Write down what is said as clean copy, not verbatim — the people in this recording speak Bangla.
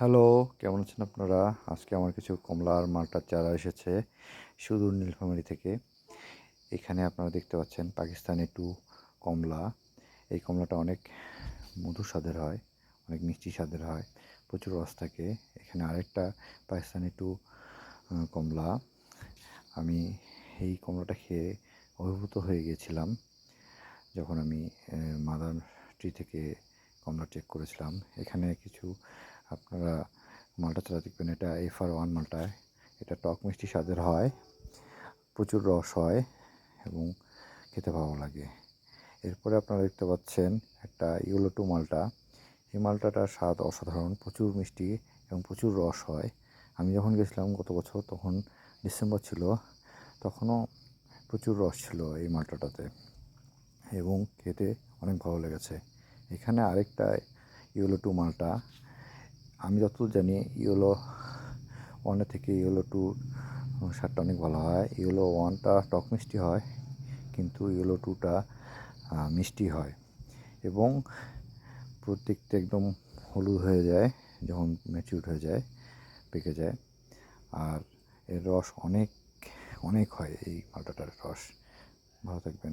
হ্যালো, কেমন আছেন আপনারা? আজকে আমার কিছু কমলা আর মাল্টার চারা এসেছে সুদূর নীলফামারী থেকে। এখানে আপনারা দেখতে পাচ্ছেন পাকিস্তানি টু কমলা। এই কমলাটা অনেক মধু স্বাদের হয়, অনেক মিষ্টি স্বাদের হয়, প্রচুর রস থাকে। এখানে আরেকটা পাকিস্তানি টু কমলা। আমি এই কমলাটা খেয়ে অভিভূত হয়ে গিয়েছিলাম যখন আমি মাদার ট্রি থেকে কমলা চেক করেছিলাম। এখানে কিছু আপনারা মালটা চারা দেখবেন, এটা FR1 মালটা। এটা টক মিষ্টি স্বাদের হয়, প্রচুর রস হয় এবং খেতে ভালো লাগে। এরপরে আপনারা দেখতে পাচ্ছেন একটা ইয়েলো টু মালটা। এই মালটাটার স্বাদ অসাধারণ, প্রচুর মিষ্টি এবং প্রচুর রস হয়। আমি যখন গেছিলাম গত বছর, তখন ডিসেম্বর ছিল, তখনও প্রচুর রস ছিল এই মালটাটাতে এবং খেতে অনেক ভালো লেগেছে। এখানে আরেকটা ইয়েলো টু মালটা। আমি যতদূর জানি ইয়েলো ওয়ানের থেকে ইয়েলো টু স্বাদটা অনেক ভালো হয়। ইয়েলো ওয়ানটা টক মিষ্টি হয়, কিন্তু ইয়েলো টুটা মিষ্টি হয় এবং প্রত্যেকটা একদম হলুদ হয়ে যায় যখন ম্যাচিউর হয়ে যায়, পেকে যায়। আর এর রস অনেক অনেক হয়, এই মালটাটার রস। ভালো থাকবেন।